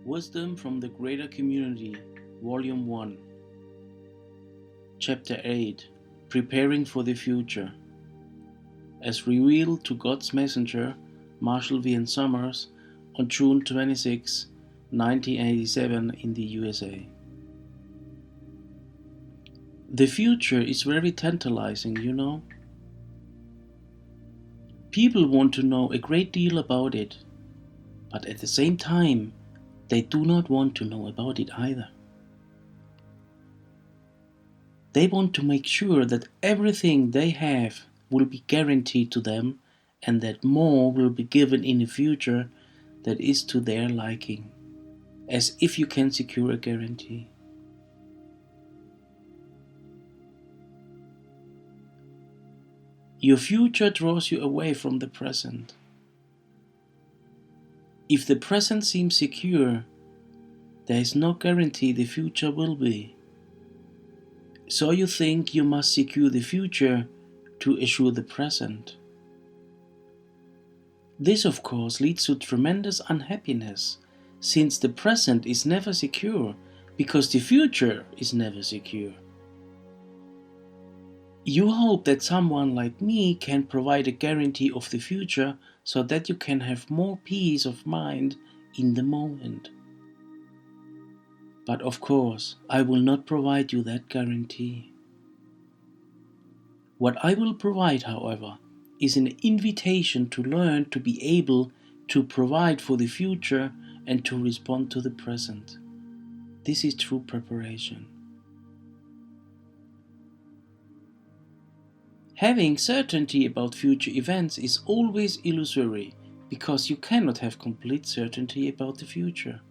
Wisdom from the Greater Community, Volume 1, Chapter 8, Preparing for the Future, as revealed to God's messenger, Marshall V. Summers, on June 26, 1987 in the USA. The future is very tantalizing, you know. People want to know a great deal about it, but at the same time, they do not want to know about it either. They want to make sure that everything they have will be guaranteed to them and that more will be given in the future that is to their liking, as if you can secure a guarantee. Your future draws you away from the present. If the present seems secure, there is no guarantee the future will be. So you think you must secure the future to assure the present. This, of course, leads to tremendous unhappiness, since the present is never secure, because the future is never secure. You hope that someone like me can provide a guarantee of the future so that you can have more peace of mind in the moment. But of course, I will not provide you that guarantee. What I will provide, however, is an invitation to learn to be able to provide for the future and to respond to the present. This is true preparation. Having certainty about future events is always illusory because you cannot have complete certainty about the future.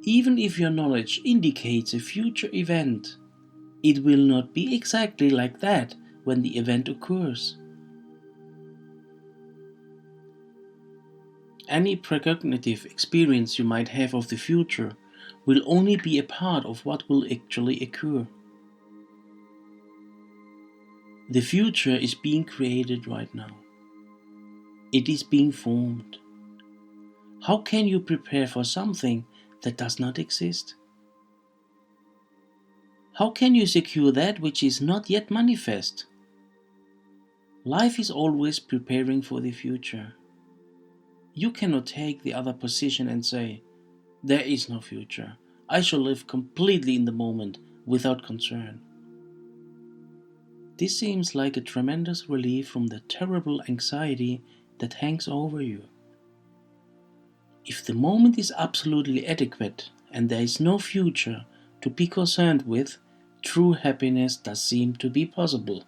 Even if your knowledge indicates a future event, it will not be exactly like that when the event occurs. Any precognitive experience you might have of the future will only be a part of what will actually occur. The future is being created right now. It is being formed. How can you prepare for something that does not exist? How can you secure that which is not yet manifest? Life is always preparing for the future. You cannot take the other position and say, "There is no future. I shall live completely in the moment without concern." This seems like a tremendous relief from the terrible anxiety that hangs over you. If the moment is absolutely adequate and there is no future to be concerned with, true happiness does seem to be possible.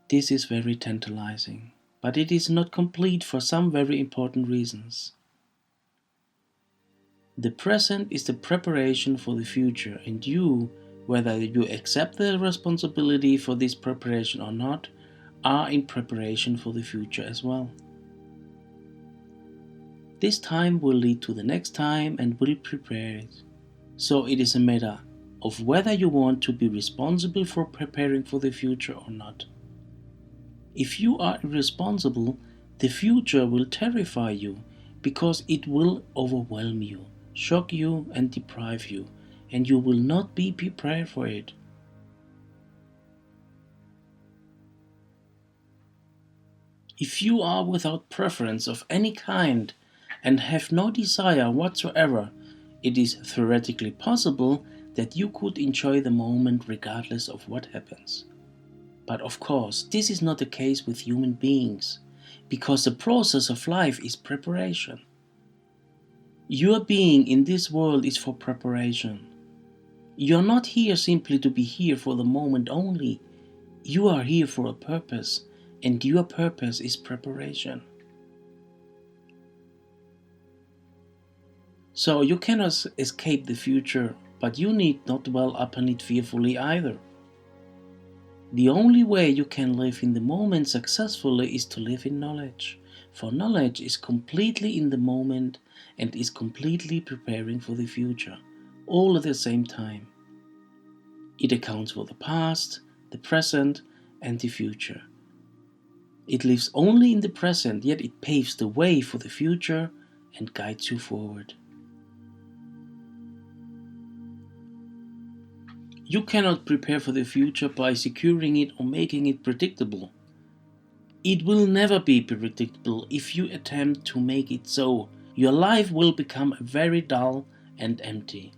This is very tantalizing, but it is not complete for some very important reasons. The present is the preparation for the future, and you, whether you accept the responsibility for this preparation or not, are in preparation for the future as well. This time will lead to the next time and will prepare it. So it is a matter of whether you want to be responsible for preparing for the future or not. If you are irresponsible, the future will terrify you because it will overwhelm you, shock you and deprive you, and you will not be prepared for it. If you are without preference of any kind and have no desire whatsoever, it is theoretically possible that you could enjoy the moment regardless of what happens. But of course, this is not the case with human beings, because the process of life is preparation. Your being in this world is for preparation. You are not here simply to be here for the moment only. You are here for a purpose, and your purpose is preparation. So you cannot escape the future, but you need not dwell upon it fearfully either. The only way you can live in the moment successfully is to live in knowledge, for knowledge is completely in the moment and is completely preparing for the future, all at the same time. It accounts for the past, the present, and the future. It lives only in the present, yet it paves the way for the future and guides you forward. You cannot prepare for the future by securing it or making it predictable. It will never be predictable if you attempt to make it so. Your life will become very dull and empty.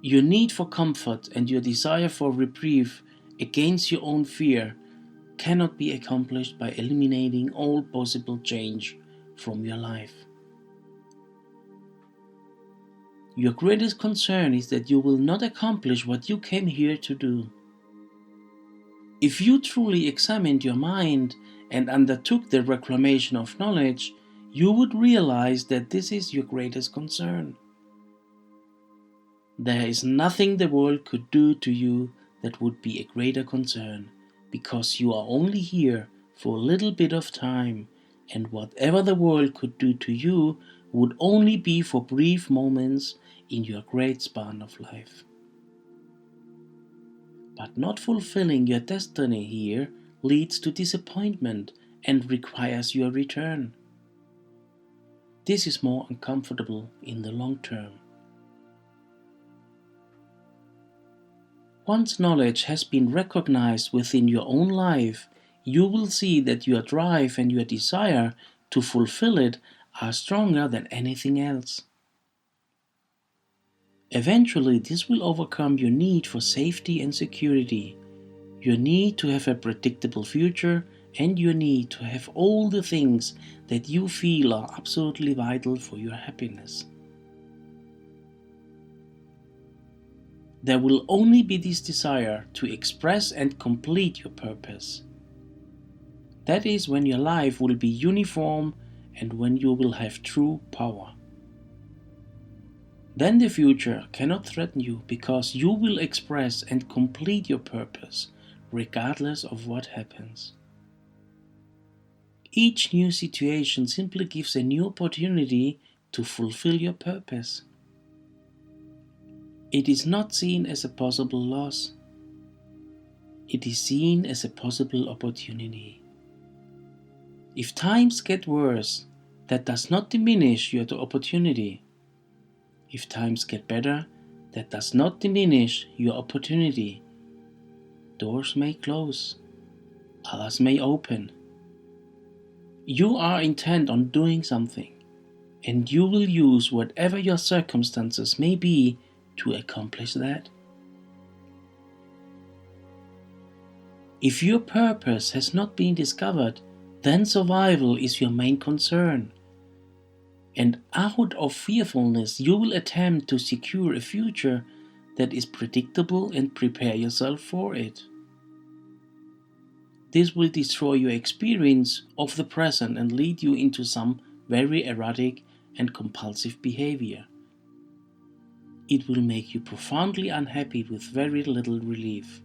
Your need for comfort and your desire for reprieve against your own fear cannot be accomplished by eliminating all possible change from your life. Your greatest concern is that you will not accomplish what you came here to do. If you truly examined your mind and undertook the reclamation of knowledge, you would realize that this is your greatest concern. There is nothing the world could do to you that would be a greater concern, because you are only here for a little bit of time, and whatever the world could do to you would only be for brief moments in your great span of life. But not fulfilling your destiny here leads to disappointment and requires your return. This is more uncomfortable in the long term. Once knowledge has been recognized within your own life, you will see that your drive and your desire to fulfill it are stronger than anything else. Eventually, this will overcome your need for safety and security, your need to have a predictable future, and your need to have all the things that you feel are absolutely vital for your happiness. There will only be this desire to express and complete your purpose. That is when your life will be uniform and when you will have true power. Then the future cannot threaten you because you will express and complete your purpose regardless of what happens. Each new situation simply gives a new opportunity to fulfill your purpose. It is not seen as a possible loss. It is seen as a possible opportunity. If times get worse, that does not diminish your opportunity. If times get better, that does not diminish your opportunity. Doors may close, others may open. You are intent on doing something, and you will use whatever your circumstances may be to accomplish that. If your purpose has not been discovered, then survival is your main concern. And out of fearfulness, you will attempt to secure a future that is predictable and prepare yourself for it. This will destroy your experience of the present and lead you into some very erratic and compulsive behavior. It will make you profoundly unhappy with very little relief.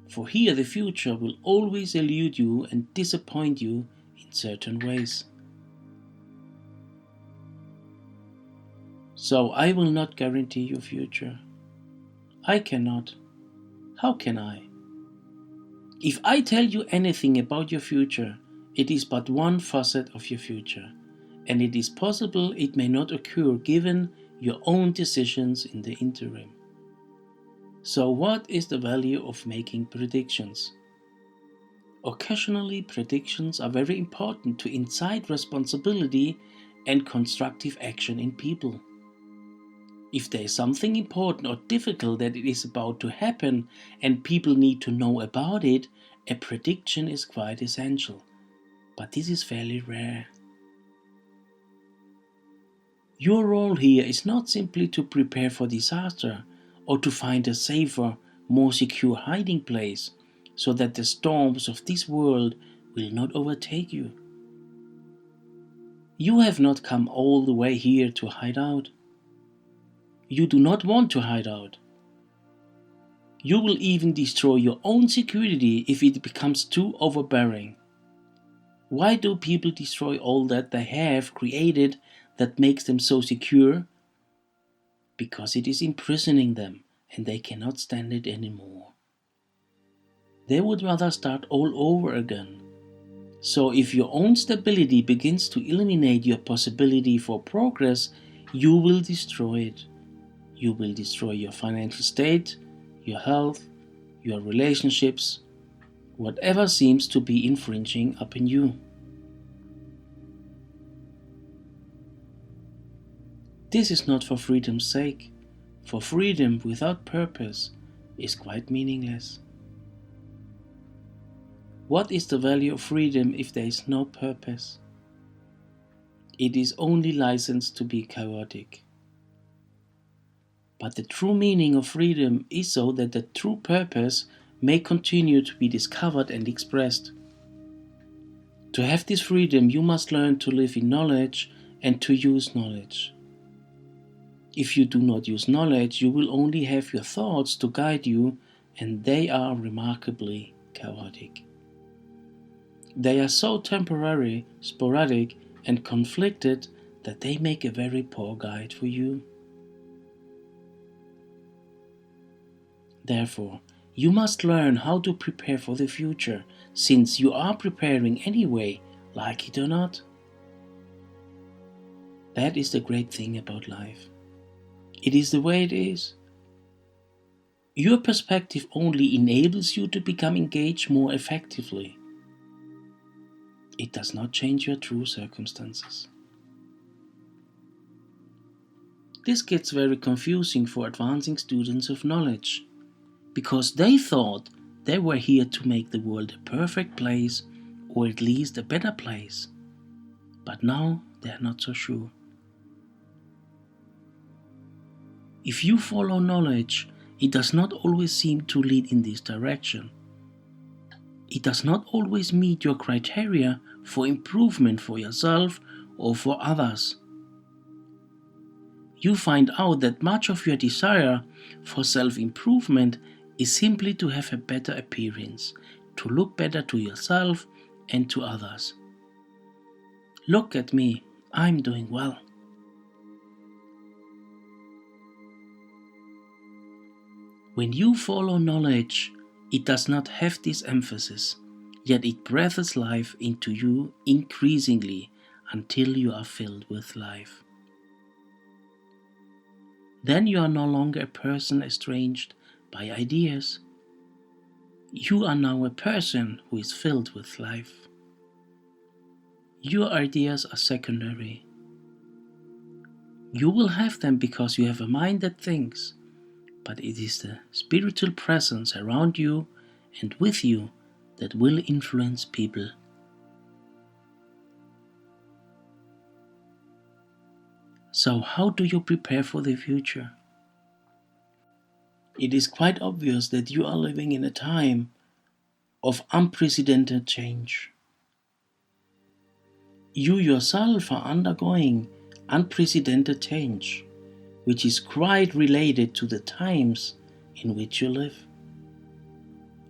For here the future will always elude you and disappoint you in certain ways. So I will not guarantee your future. I cannot. How can I? If I tell you anything about your future, it is but one facet of your future, and it is possible it may not occur given your own decisions in the interim. So what is the value of making predictions? Occasionally, predictions are very important to incite responsibility and constructive action in people. If there is something important or difficult that it is about to happen and people need to know about it, a prediction is quite essential. But this is fairly rare. Your role here is not simply to prepare for disaster or to find a safer, more secure hiding place so that the storms of this world will not overtake you. You have not come all the way here to hide out. You do not want to hide out. You will even destroy your own security if it becomes too overbearing. Why do people destroy all that they have created that makes them so secure? Because it is imprisoning them and they cannot stand it anymore. They would rather start all over again. So if your own stability begins to eliminate your possibility for progress, you will destroy it. You will destroy your financial state, your health, your relationships, whatever seems to be infringing upon you. This is not for freedom's sake, for freedom without purpose is quite meaningless. What is the value of freedom if there is no purpose? It is only licensed to be chaotic. But the true meaning of freedom is so that the true purpose may continue to be discovered and expressed. To have this freedom, you must learn to live in knowledge and to use knowledge. If you do not use knowledge, you will only have your thoughts to guide you, and they are remarkably chaotic. They are so temporary, sporadic, and conflicted that they make a very poor guide for you. Therefore, you must learn how to prepare for the future, since you are preparing anyway, like it or not. That is the great thing about life. It is the way it is. Your perspective only enables you to become engaged more effectively. It does not change your true circumstances. This gets very confusing for advancing students of knowledge, because they thought they were here to make the world a perfect place, or at least a better place. But now they are not so sure. If you follow knowledge, it does not always seem to lead in this direction. It does not always meet your criteria for improvement for yourself or for others. You find out that much of your desire for self-improvement is simply to have a better appearance, to look better to yourself and to others. Look at me, I'm doing well. When you follow knowledge, it does not have this emphasis, yet it breathes life into you increasingly until you are filled with life. Then you are no longer a person estranged by ideas. You are now a person who is filled with life. Your ideas are secondary. You will have them because you have a mind that thinks, but it is the spiritual presence around you and with you that will influence people. So how do you prepare for the future? It is quite obvious that you are living in a time of unprecedented change. You yourself are undergoing unprecedented change, which is quite related to the times in which you live.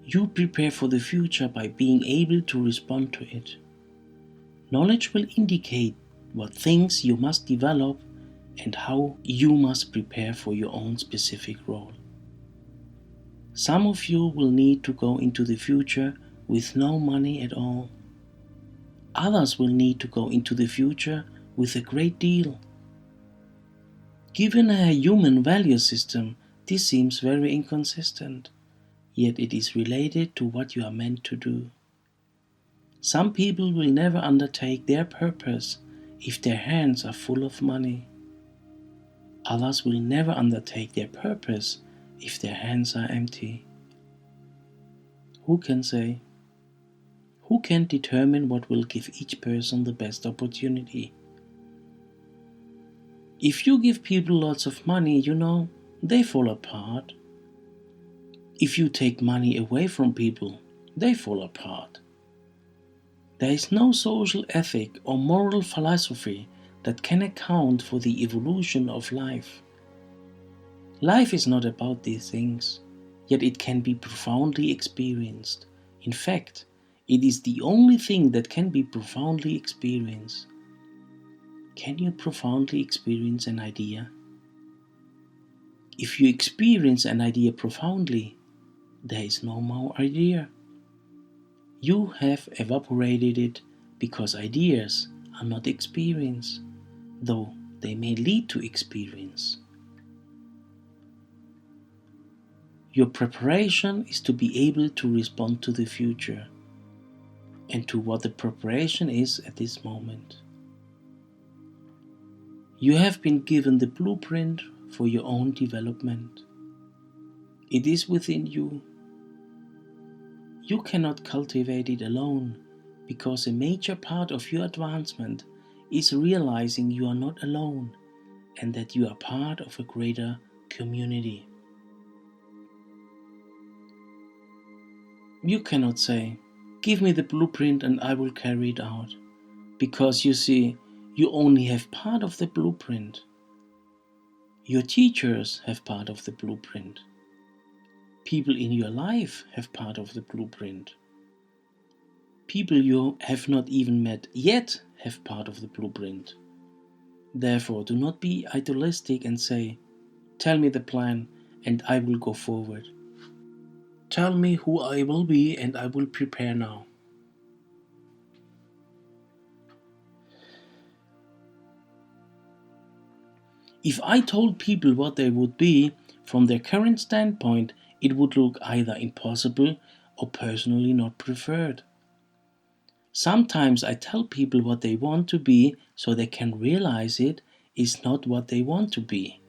You prepare for the future by being able to respond to it. Knowledge will indicate what things you must develop and how you must prepare for your own specific role. Some of you will need to go into the future with no money at all. Others will need to go into the future with a great deal. Given a human value system, this seems very inconsistent, yet it is related to what you are meant to do. Some people will never undertake their purpose if their hands are full of money. Others will never undertake their purpose if their hands are empty. Who can say? Who can determine what will give each person the best opportunity? If you give people lots of money, they fall apart. If you take money away from people, they fall apart. There is no social ethic or moral philosophy that can account for the evolution of life. Life is not about these things, yet it can be profoundly experienced. In fact, it is the only thing that can be profoundly experienced. Can you profoundly experience an idea? If you experience an idea profoundly, there is no more idea. You have evaporated it because ideas are not experience, though they may lead to experience. Your preparation is to be able to respond to the future and to what the preparation is at this moment. You have been given the blueprint for your own development. It is within you. You cannot cultivate it alone because a major part of your advancement is realizing you are not alone and that you are part of a greater community. You cannot say, "Give me the blueprint and I will carry it out," because you see, you only have part of the blueprint. Your teachers have part of the blueprint. People in your life have part of the blueprint. People you have not even met yet have part of the blueprint. Therefore, do not be idealistic and say, "Tell me the plan and I will go forward. Tell me who I will be and I will prepare now." If I told people what they would be from their current standpoint, it would look either impossible or personally not preferred. Sometimes I tell people what they want to be so they can realize it is not what they want to be.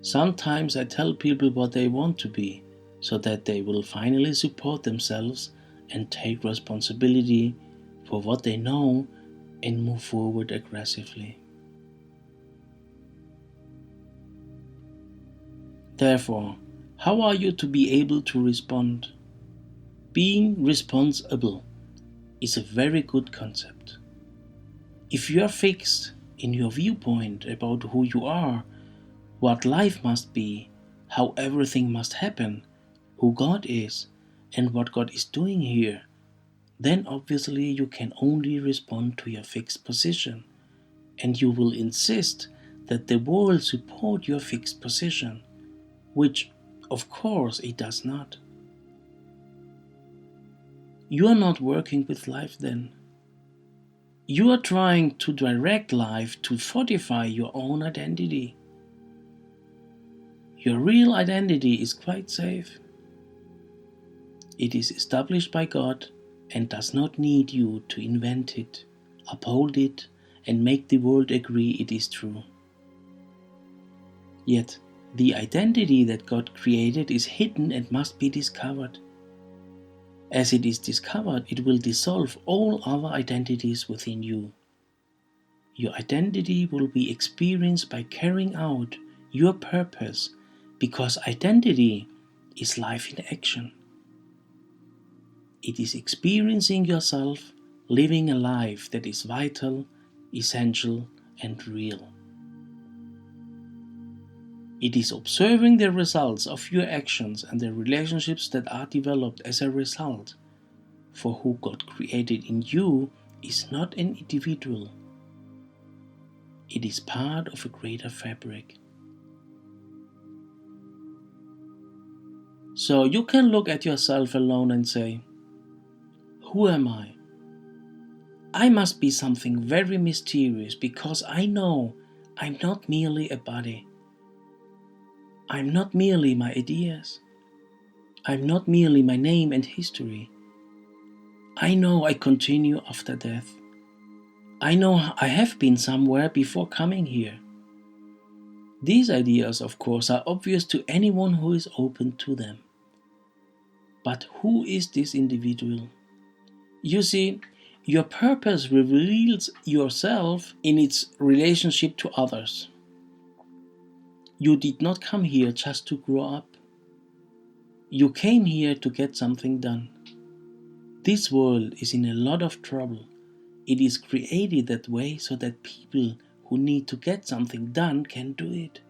Sometimes I tell people what they want to be so that they will finally support themselves and take responsibility for what they know and move forward aggressively. Therefore, how are you to be able to respond? Being responsible is a very good concept. If you are fixed in your viewpoint about who you are, what life must be, how everything must happen, who God is, and what God is doing here, then obviously you can only respond to your fixed position, and you will insist that the world support your fixed position, which of course it does not. You are not working with life then. You are trying to direct life to fortify your own identity. Your real identity is quite safe. It is established by God and does not need you to invent it, uphold it, and make the world agree it is true. Yet, the identity that God created is hidden and must be discovered. As it is discovered, it will dissolve all other identities within you. Your identity will be experienced by carrying out your purpose, because identity is life in action. It is experiencing yourself living a life that is vital, essential, and real. It is observing the results of your actions and the relationships that are developed as a result. For who God created in you is not an individual. It is part of a greater fabric. So you can look at yourself alone and say, "Who am I? I must be something very mysterious because I know I'm not merely a body. I'm not merely my ideas. I'm not merely my name and history. I know I continue after death. I know I have been somewhere before coming here." These ideas, of course, are obvious to anyone who is open to them. But who is this individual? You see, your purpose reveals yourself in its relationship to others. You did not come here just to grow up. You came here to get something done. This world is in a lot of trouble. It is created that way so that people who need to get something done can do it.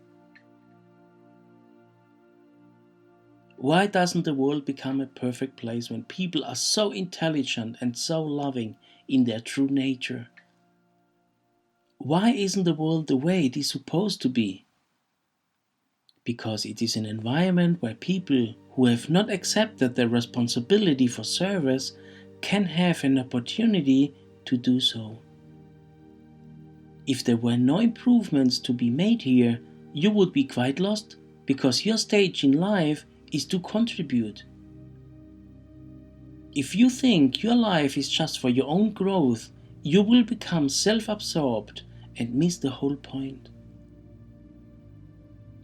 Why doesn't the world become a perfect place when people are so intelligent and so loving in their true nature? Why isn't the world the way it is supposed to be? because it is an environment where people who have not accepted their responsibility for service can have an opportunity to do so. If there were no improvements to be made here, you would be quite lost, because your stage in life is to contribute. If you think your life is just for your own growth, you will become self-absorbed and miss the whole point.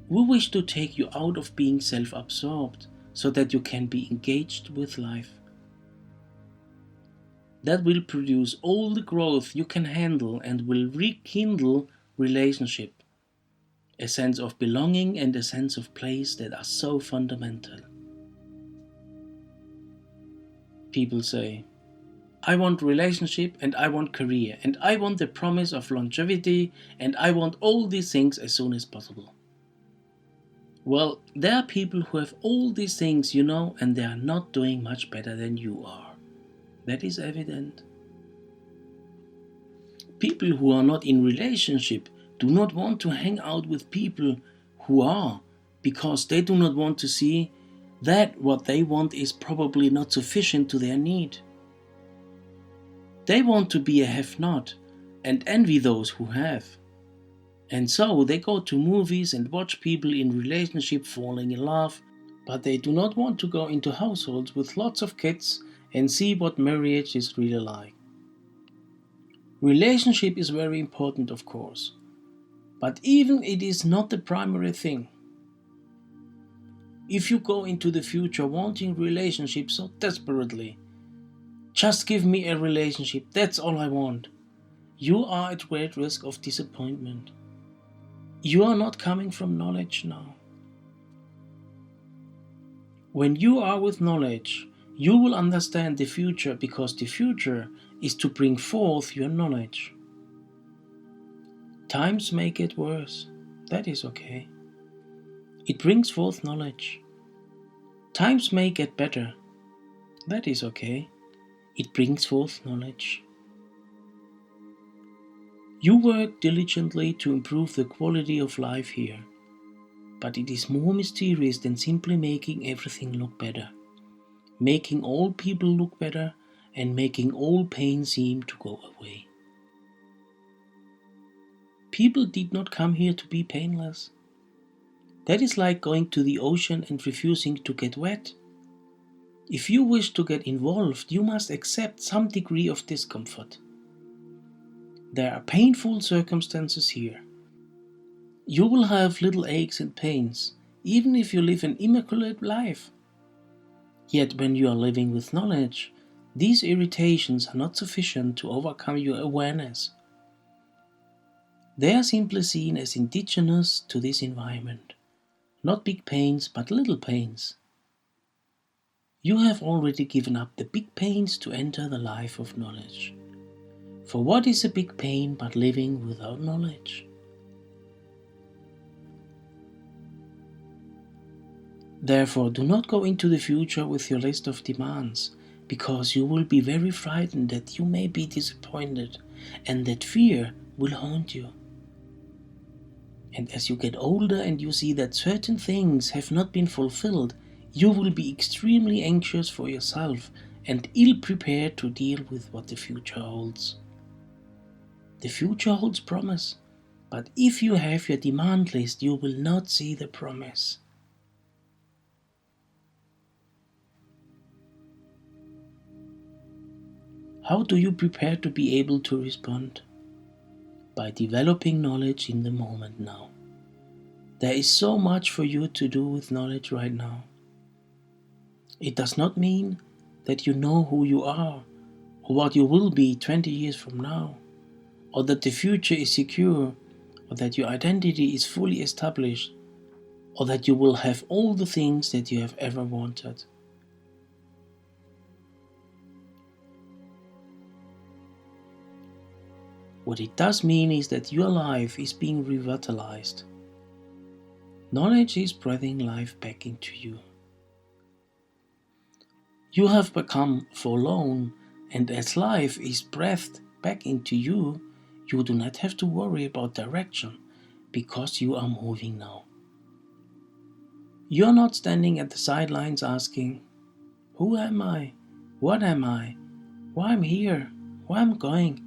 We wish to take you out of being self-absorbed so that you can be engaged with life. That will produce all the growth you can handle and will rekindle relationship, a sense of belonging and a sense of place that are so fundamental. People say, I want relationship and I want career and I want the promise of longevity and I want all these things as soon as possible. Well, there are people who have all these things, and they are not doing much better than you are. That is evident. People who are not in relationship do not want to hang out with people who are, because they do not want to see that what they want is probably not sufficient to their need. They want to be a have-not and envy those who have. And so they go to movies and watch people in relationship falling in love, but they do not want to go into households with lots of kids and see what marriage is really like. Relationship is very important, of course, but even it is not the primary thing. If you go into the future wanting relationship so desperately, just give me a relationship, that's all I want, you are at great risk of disappointment. You are not coming from knowledge now. When you are with knowledge, you will understand the future, because the future is to bring forth your knowledge. Times may get worse. That is okay. It brings forth knowledge. Times may get better. That is okay. It brings forth knowledge. You work diligently to improve the quality of life here, but it is more mysterious than simply making everything look better, making all people look better, and making all pain seem to go away. People did not come here to be painless. That is like going to the ocean and refusing to get wet. If you wish to get involved, you must accept some degree of discomfort. There are painful circumstances here. You will have little aches and pains, even if you live an immaculate life. Yet when you are living with knowledge, these irritations are not sufficient to overcome your awareness. They are simply seen as indigenous to this environment. Not big pains, but little pains. You have already given up the big pains to enter the life of knowledge. For what is a big pain but living without knowledge? Therefore, do not go into the future with your list of demands, because you will be very frightened that you may be disappointed, and that fear will haunt you. And as you get older and you see that certain things have not been fulfilled, you will be extremely anxious for yourself and ill-prepared to deal with what the future holds. The future holds promise, but if you have your demand list, you will not see the promise. How do you prepare to be able to respond? By developing knowledge in the moment now. There is so much for you to do with knowledge right now. It does not mean that you know who you are or what you will be 20 years from now, or that the future is secure, or that your identity is fully established, or that you will have all the things that you have ever wanted. What it does mean is that your life is being revitalized. Knowledge is breathing life back into you. You have become forlorn, and as life is breathed back into you, you do not have to worry about direction, because you are moving now. You're not standing at the sidelines asking, who am I? What am I? Why I'm here? Where I'm going?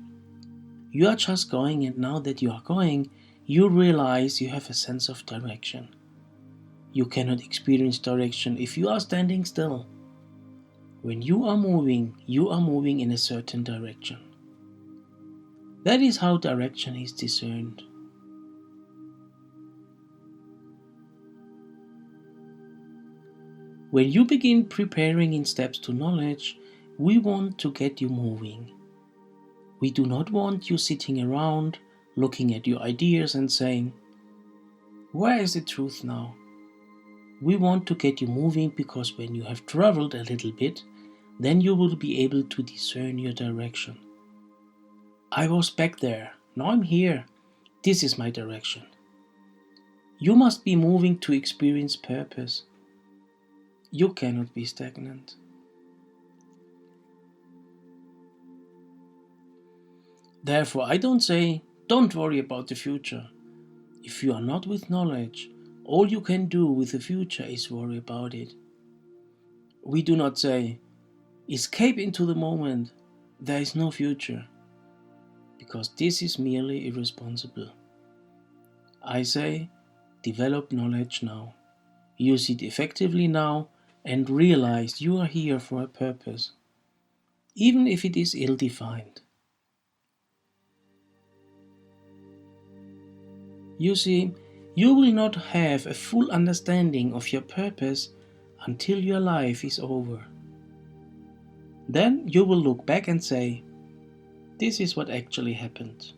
You are just going, and now that you are going, you realize you have a sense of direction. You cannot experience direction if you are standing still. When you are moving in a certain direction. That is how direction is discerned. When you begin preparing in steps to knowledge, we want to get you moving. We do not want you sitting around, looking at your ideas and saying, where is the truth now? We want to get you moving because when you have traveled a little bit, then you will be able to discern your direction. I was back there, now I'm here. This is my direction. You must be moving to experience purpose. You cannot be stagnant. Therefore, I don't say, don't worry about the future. If you are not with knowledge, all you can do with the future is worry about it. We do not say, escape into the moment, there is no future, because this is merely irresponsible. I say, develop knowledge now. Use it effectively now and realize you are here for a purpose, even if it is ill-defined. You see, you will not have a full understanding of your purpose until your life is over. Then you will look back and say, this is what actually happened.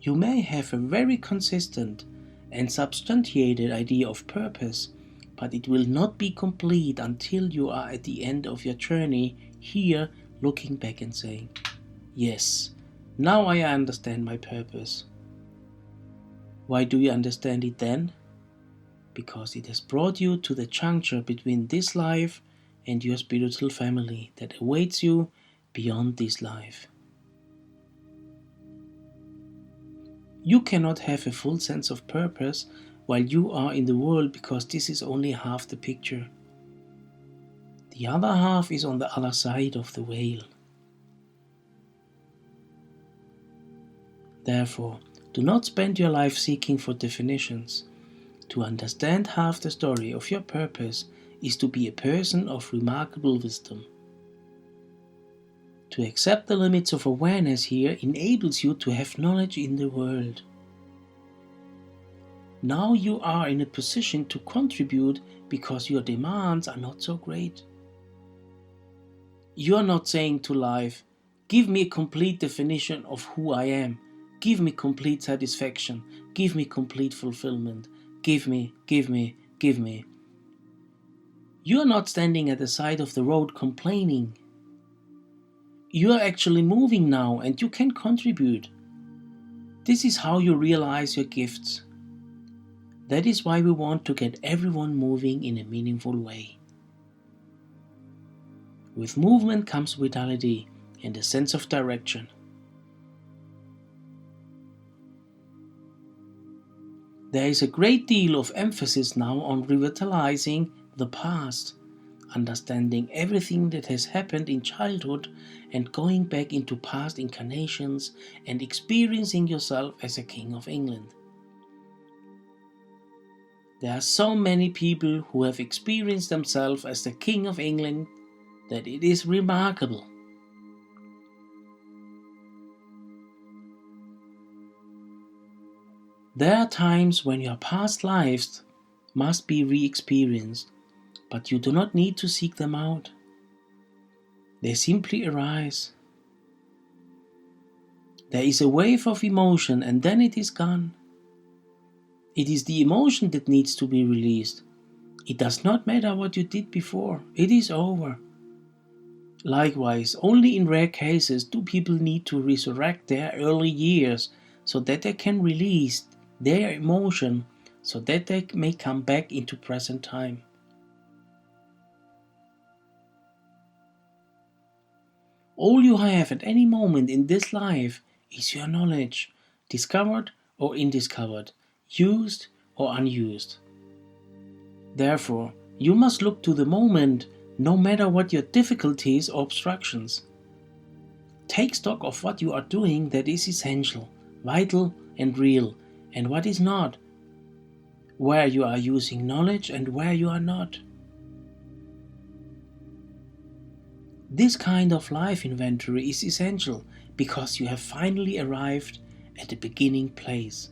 You may have a very consistent and substantiated idea of purpose, but it will not be complete until you are at the end of your journey here looking back and saying, yes, now I understand my purpose. Why do you understand it then? Because it has brought you to the juncture between this life and your spiritual family that awaits you beyond this life. You cannot have a full sense of purpose while you are in the world because this is only half the picture. The other half is on the other side of the veil. Therefore, do not spend your life seeking for definitions. To understand half the story of your purpose is to be a person of remarkable wisdom. To accept the limits of awareness here enables you to have knowledge in the world. Now you are in a position to contribute because your demands are not so great. You are not saying to life, give me a complete definition of who I am. Give me complete satisfaction. Give me complete fulfillment. Give me. You are not standing at the side of the road complaining. You are actually moving now and you can contribute. This is how you realize your gifts. That is why we want to get everyone moving in a meaningful way. With movement comes vitality and a sense of direction. There is a great deal of emphasis now on revitalizing the past, understanding everything that has happened in childhood and going back into past incarnations and experiencing yourself as a King of England. There are so many people who have experienced themselves as the King of England that it is remarkable. There are times when your past lives must be re-experienced, but you do not need to seek them out. They simply arise. There is a wave of emotion and then it is gone. It is the emotion that needs to be released. It does not matter what you did before. It is over. Likewise, only in rare cases do people need to resurrect their early years so that they can release their emotion so that they may come back into present time. All you have at any moment in this life is your knowledge, discovered or undiscovered, used or unused. Therefore, you must look to the moment no matter what your difficulties or obstructions. Take stock of what you are doing that is essential, vital, and real, and what is not, where you are using knowledge and where you are not. This kind of life inventory is essential because you have finally arrived at the beginning place.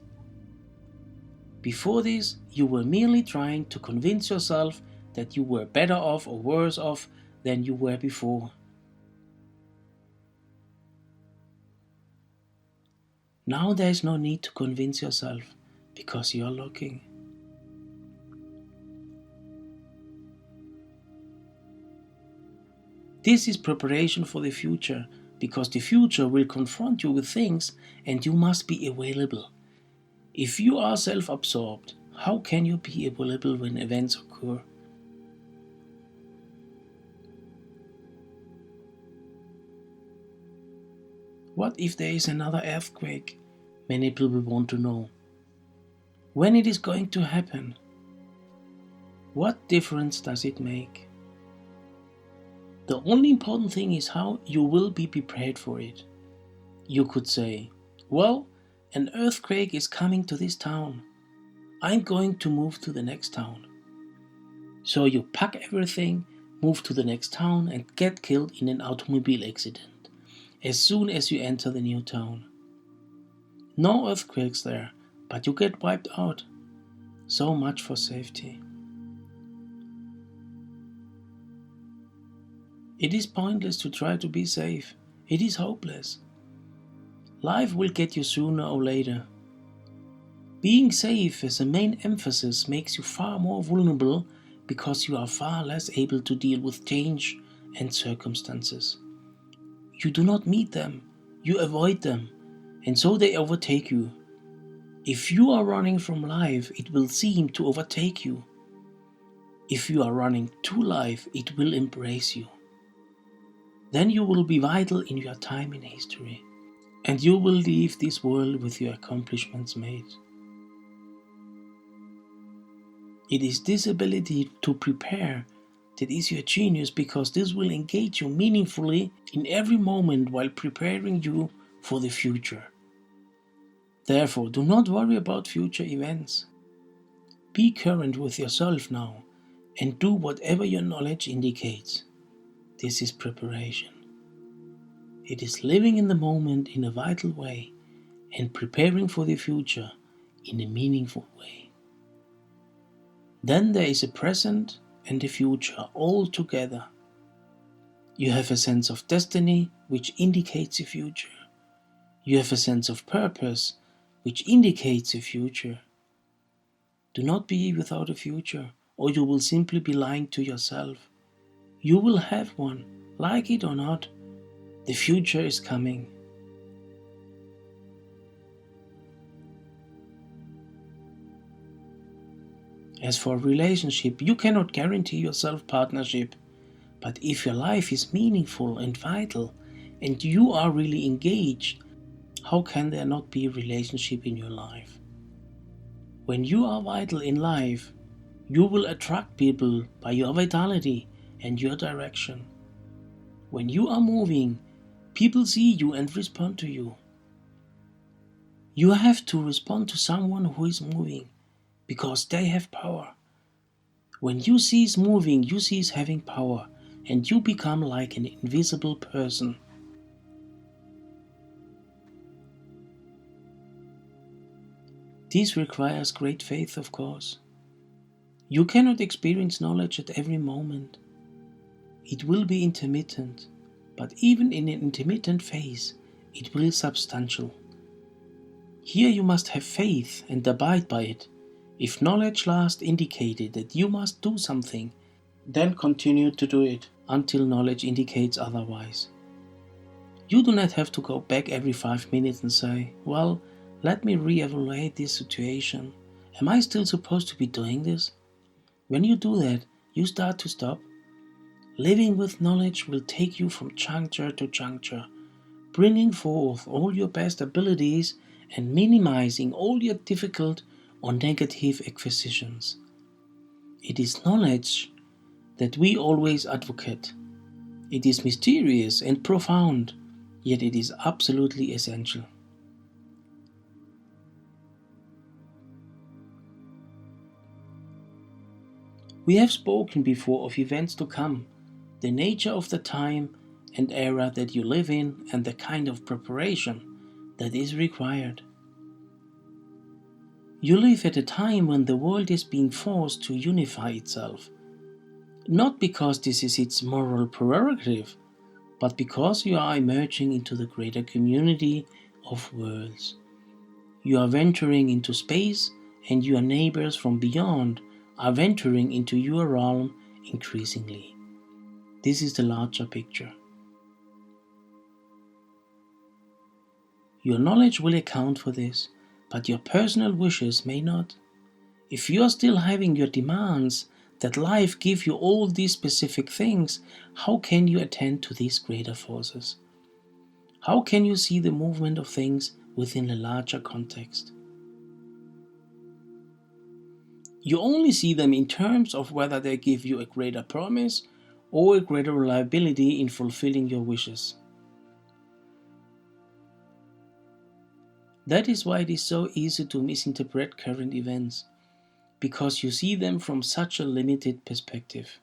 Before this, you were merely trying to convince yourself that you were better off or worse off than you were before. Now there is no need to convince yourself because you are looking. This is preparation for the future because the future will confront you with things and you must be available. If you are self-absorbed, how can you be available when events occur? What if there is another earthquake? Many people want to know. When it is going to happen? What difference does it make? The only important thing is how you will be prepared for it. You could say, well, an earthquake is coming to this town. I'm going to move to the next town. So you pack everything, move to the next town and get killed in an automobile accident as soon as you enter the new town. No earthquakes there, but you get wiped out. So much for safety. It is pointless to try to be safe. It is hopeless. Life will get you sooner or later. Being safe as a main emphasis makes you far more vulnerable because you are far less able to deal with change and circumstances. You do not meet them, you avoid them, and so they overtake you. If you are running from life, it will seem to overtake you. If you are running to life, it will embrace you. Then you will be vital in your time in history, and you will leave this world with your accomplishments made. It is this ability to prepare that is your genius because this will engage you meaningfully in every moment while preparing you for the future. Therefore, do not worry about future events. Be current with yourself now and do whatever your knowledge indicates. This is preparation. It is living in the moment in a vital way and preparing for the future in a meaningful way. Then there is a present and a future all together. You have a sense of destiny which indicates the future. You have a sense of purpose which indicates the future. Do not be without a future, or you will simply be lying to yourself. You will have one, like it or not. The future is coming. As for a relationship, you cannot guarantee yourself partnership. But if your life is meaningful and vital, and you are really engaged, how can there not be a relationship in your life? When you are vital in life, you will attract people by your vitality and your direction. When you are moving, people see you and respond to you. You have to respond to someone who is moving, because they have power. When you cease moving, you cease having power, and you become like an invisible person. This requires great faith, of course. You cannot experience knowledge at every moment. It will be intermittent, but even in an intermittent phase, it will be substantial. Here you must have faith and abide by it. If knowledge last indicated that you must do something, then continue to do it until knowledge indicates otherwise. You do not have to go back every 5 minutes and say, well, let me re-evaluate this situation. Am I still supposed to be doing this? When you do that, you start to stop. Living with knowledge will take you from juncture to juncture, bringing forth all your best abilities and minimizing all your difficult or negative acquisitions. It is knowledge that we always advocate. It is mysterious and profound, yet it is absolutely essential. We have spoken before of events to come, the nature of the time and era that you live in, and the kind of preparation that is required. You live at a time when the world is being forced to unify itself, not because this is its moral prerogative, but because you are emerging into the greater community of worlds. You are venturing into space, and your neighbors from beyond are venturing into your realm increasingly. This is the larger picture. Your knowledge will account for this, but your personal wishes may not. If you are still having your demands that life give you all these specific things, how can you attend to these greater forces? How can you see the movement of things within a larger context? You only see them in terms of whether they give you a greater promise or a greater reliability in fulfilling your wishes. That is why it is so easy to misinterpret current events, because you see them from such a limited perspective.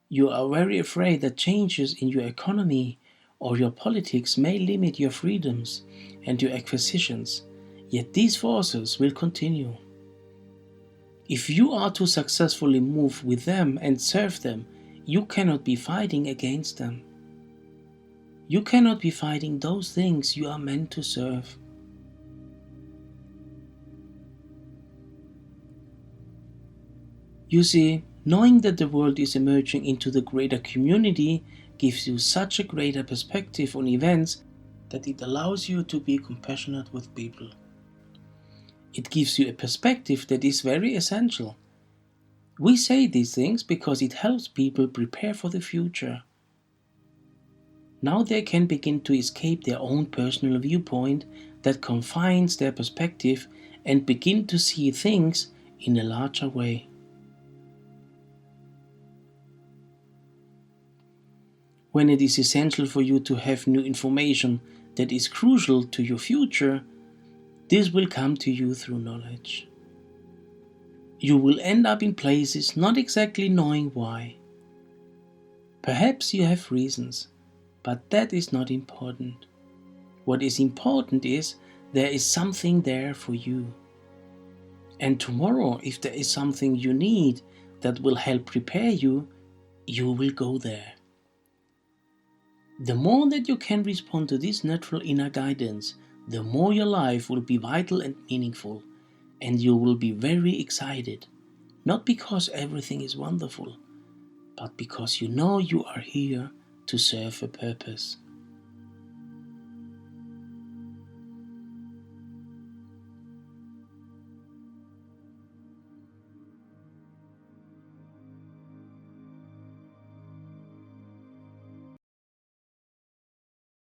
You are very afraid that changes in your economy or your politics may limit your freedoms and your acquisitions, yet these forces will continue. If you are to successfully move with them and serve them, you cannot be fighting against them. You cannot be fighting those things you are meant to serve. You see, knowing that the world is emerging into the greater community gives you such a greater perspective on events that it allows you to be compassionate with people. It gives you a perspective that is very essential. We say these things because it helps people prepare for the future. Now they can begin to escape their own personal viewpoint that confines their perspective and begin to see things in a larger way. When it is essential for you to have new information that is crucial to your future, this will come to you through knowledge. You will end up in places not exactly knowing why. Perhaps you have reasons, but that is not important. What is important is there is something there for you. And tomorrow, if there is something you need that will help prepare you, you will go there. The more that you can respond to this natural inner guidance, the more your life will be vital and meaningful, and you will be very excited, not because everything is wonderful, but because you know you are here to serve a purpose.